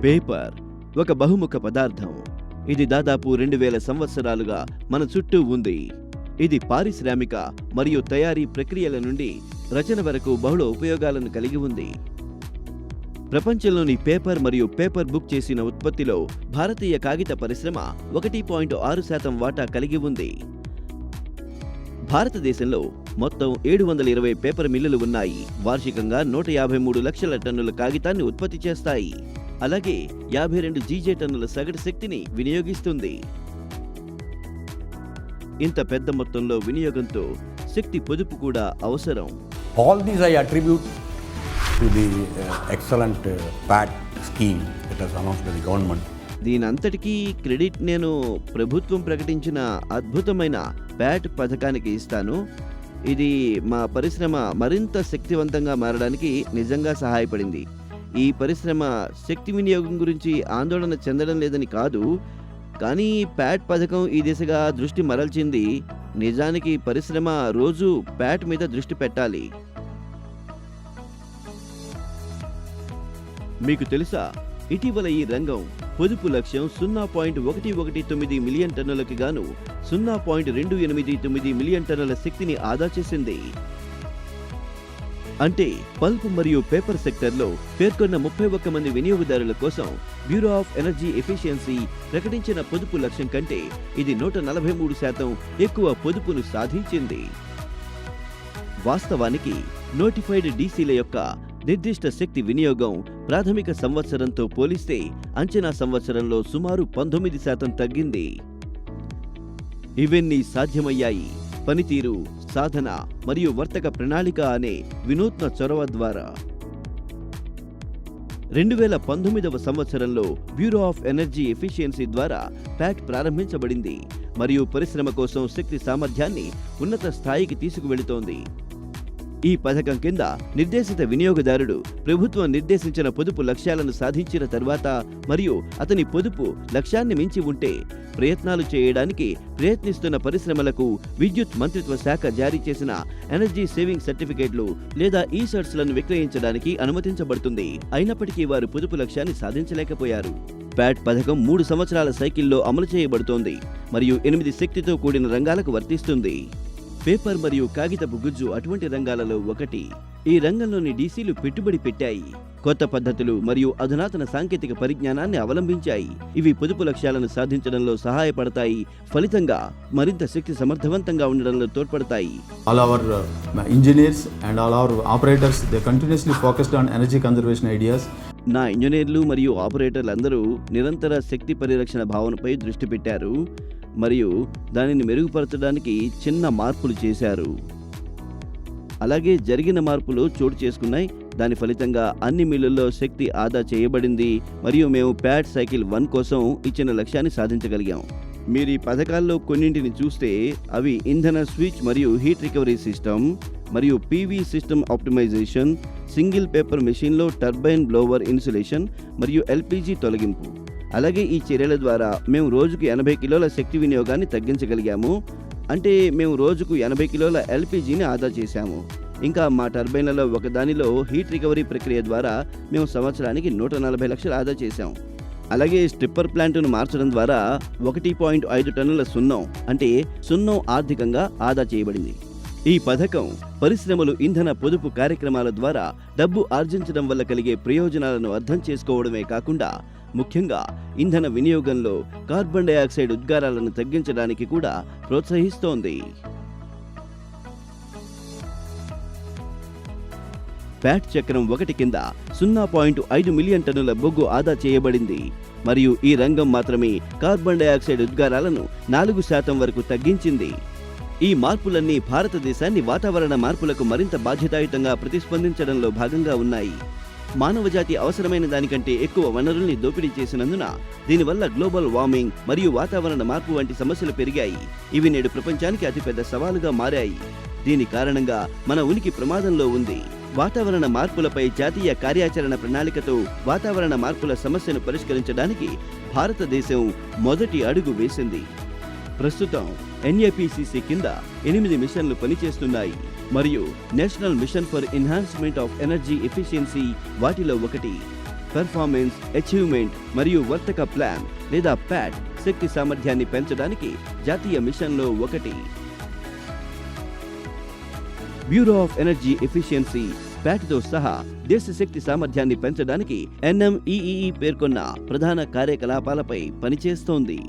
Paper ఒక బహుముఖ పదార్థం. ఇది దాదాపు 2000 సంవత్సరాలుగా మన చుట్టూ ఉంది. ఇది పారిశ్రామిక మరియు తయారీ ప్రక్రియల నుండి రచన వరకు బహుళ ఉపయోగాలను కలిగి ఉంది. ప్రపంచంలోని పేపర్ మరియు పేపర్ బుక్ చేసిన ఉత్పత్తిలో భారతీయ కాగిత పరిశ్రమ 1.6% వాటా కలిగి ఉంది. భారతదేశంలో మొత్తం 720 పేపర్ మిల్లులు ఉన్నాయి. వార్షికంగా 153 లక్షల టన్నుల కాగితాన్ని ఉత్పత్తి చేస్తాయి. అలాగే 52 జీజే టన్నుల సగటు శక్తిని వినియోగిస్తుంది. ఇంత పెద్ద మొత్తంలో వినియోగంతో శక్తి పొదుపు కూడా అవసరం. All these I attribute to the excellent PAT scheme that was announced by the government. దీనంతటికీ క్రెడిట్ నేను ప్రభుత్వం ప్రకటించిన అద్భుతమైన ప్యాట్ పథకానికి ఇస్తాను. ఇది మా పరిశ్రమ మరింత శక్తివంతంగా మారడానికి నిజంగా సహాయపడింది. ఈ పరిశ్రమ శక్తి వినియోగం గురించి ఆందోళన చెందడం లేదని కాదు, కానీ ప్యాట్ పథకం ఈ దిశగా దృష్టి మరల్చింది. నిజానికి పరిశ్రమ రోజు ప్యాట్ మీద దృష్టి పెట్టాలి. మీకు తెలుసా, ఇటీవల ఈ రంగం పొదుపు లక్ష్యం 0.119 మిలియన్ టన్నులకు గాను 0.289 మిలియన్ టన్నుల శక్తిని ఆదా చేసింది. అంటే పల్ప్ మరియు పేపర్ సెక్టర్లో పేర్కొన్న 31 మంది వినియోగదారుల కోసం బ్యూరో ఆఫ్ ఎనర్జీ ఎఫిషియన్సీ ప్రకటించిన పొదుపు లక్ష్యం కంటే ఇది 143% ఎక్కువ పొదుపును సాధించింది. వాస్తవానికి నోటిఫైడ్ డీసీల యొక్క నిర్దిష్ట శక్తి వినియోగం ప్రాథమిక సంవత్సరంతో పోలిస్తే అంచనా సంవత్సరంలో సుమారు 19% తగ్గింది. ఇవన్నీ సాధ్యమయ్యాయి పనితీరు, సాధన మరియు వర్తక ప్రణాళిక అనే వినూత్న చొరవ ద్వారా. 2019వ సంవత్సరంలో బ్యూరో ఆఫ్ ఎనర్జీ ఎఫిషియన్సీ ద్వారా ప్యాట్ ప్రారంభించబడింది మరియు పరిశ్రమ కోసం శక్తి సామర్థ్యాన్ని ఉన్నత స్థాయికి తీసుకువెళుతోంది. ఈ పథకం కింద నిర్దేశిత వినియోగదారుడు ప్రభుత్వం నిర్దేశించిన పొదుపు లక్ష్యాలను సాధించిన తర్వాత మరియు అతని పొదుపు లక్ష్యాన్ని మించి ఉంటే ప్రయత్నాలు చేయడానికి ప్రయత్నిస్తున్న పరిశ్రమలకు విద్యుత్ మంత్రిత్వ శాఖ జారీ చేసిన ఎనర్జీ సేవింగ్ సర్టిఫికేట్లు లేదా ఈసర్ట్స్లను విక్రయించడానికి అనుమతించబడుతుంది. అయినప్పటికీ వారు పొదుపు లక్ష్యాన్ని సాధించలేకపోయారు. ప్యాట్ పథకం 3 సంవత్సరాల సైకిల్లో అమలు చేయబడుతోంది మరియు 8 శక్తితో కూడిన రంగాలకు వర్తిస్తుంది. పేపర్ మరియు కాగితపు గుజ్జు అటువంటి రంగాలలో ఒకటి. ఈ రంగంలోని డీసీలు పెట్టుబడి పెట్టాయి, కొత్త పద్ధతులు మరియు అధునాతన సాంకేతిక పరిజ్ఞానాన్ని అవలంబించాయి. ఇవి పొదుపు లక్ష్యాలను సాధించడంలో సహాయపడతాయి, ఫలితంగా మరింత శక్తి సమర్థవంతంగా ఉండడంలో తోడ్పడతాయి. All our engineers and all our operators, they continuously focused on energy conservation ideas. నా ఇంజనీర్లు మరియు ఆపరేటర్లు అందరూ నిరంతర శక్తి పరిరక్షణ భావనపై దృష్టి పెట్టారు మరియు దానిని మెరుగుపరచడానికి చిన్న మార్పులు చేశారు. అలాగే జరిగిన మార్పులు చోటు చేసుకున్నాయి. దాని ఫలితంగా అన్ని మిల్లుల్లో శక్తి ఆదా చేయబడింది మరియు మేము ప్యాట్ సైకిల్ 1 కోసం ఇచ్చిన లక్ష్యాన్ని సాధించగలిగాం. మీరు ఈ పథకాల్లో కొన్నింటిని చూస్తే అవి ఇంధన స్విచ్ మరియు హీట్ రికవరీ సిస్టమ్ మరియు PV system optimisation, single paper మెషిన్లో టర్బైన్ బ్లోవర్ ఇన్సులేషన్ మరియు ఎల్పీజీ తొలగింపు. అలాగే ఈ చర్యల ద్వారా మేము రోజుకు 80 కిలోల శక్తి వినియోగాన్ని తగ్గించగలిగాము. అంటే మేము రోజుకు 80 కిలోల ఎల్పీజీని ఆదా చేశాము. ఇంకా మా టర్బైన్లలో ఒకదానిలో హీట్ రికవరీ ప్రక్రియ ద్వారా మేము సంవత్సరానికి 140 లక్షలు ఆదా చేశాం. అలాగే స్ట్రిప్పర్ ప్లాంట్ను మార్చడం ద్వారా 1.5 టన్నుల సున్నం అంటే సున్నం ఆర్థికంగా ఆదా చేయబడింది. ఈ పథకం పరిశ్రమలు ఇంధన పొదుపు కార్యక్రమాల ద్వారా డబ్బు ఆర్జించడం వల్ల కలిగే ప్రయోజనాలను అర్థం చేసుకోవడమే కాకుండా ముఖ్యంగా ఇంధన వినియోగంలో కార్బన్ డయాక్సైడ్ ఉద్గారాలను తగ్గించడానికి కూడా ప్రోత్సహిస్తోంది. ప్యాట్ చక్రం 1 కింద 0.5 మిలియన్ టన్నుల బొగ్గు ఆదా చేయబడింది మరియు ఈ రంగం మాత్రమే కార్బన్ డయాక్సైడ్ ఉద్గారాలను 4% వరకు తగ్గించింది. ఈ మార్పులన్నీ భారతదేశాన్ని వాతావరణ మార్పులకు మరింత బాధ్యతాయుతంగా ప్రతిస్పందించడంలో భాగంగా ఉన్నాయి. మానవజాతి అవసరమైన దానికంటే ఎక్కువ వనరుల్ని దోపిడీ చేసినందున దీనివల్ల గ్లోబల్ వార్మింగ్ మరియు వాతావరణ మార్పు వంటి సమస్యలు పెరిగాయి. ఇవి నేడు ప్రపంచానికి అతిపెద్ద సవాలుగా మారాయి. దీని కారణంగా మన ఉనికి ప్రమాదంలో ఉంది. వాతావరణ మార్పులపై జాతీయ కార్యాచరణ ప్రణాళికతో వాతావరణ మార్పుల సమస్యను పరిష్కరించడానికి భారతదేశం మొదటి అడుగు వేసింది. ప్రస్తుతం ఎన్ఏపిసిసి కింద 8 మిషన్లు పనిచేస్తున్నాయి మరియు national mission for enhancement of energy efficiency వాటిలో ఒకటి. పెర్ఫార్మెన్స్, అచీవ్మెంట్ మరియు వర్తక ప్లాన్ లేదా ప్యాట్ శక్తి సామర్థ్యాన్ని పెంచడానికి జాతీయ మిషన్లో ఒకటి. బ్యూరో ఆఫ్ ఎనర్జీ ఎఫిషియన్సీ ప్యాట్తో సహా దేశ శక్తి సామర్థ్యాన్ని పెంచడానికి NMEEE పేర్కొన్న ప్రధాన కార్యకలాపాలపై పనిచేస్తోంది.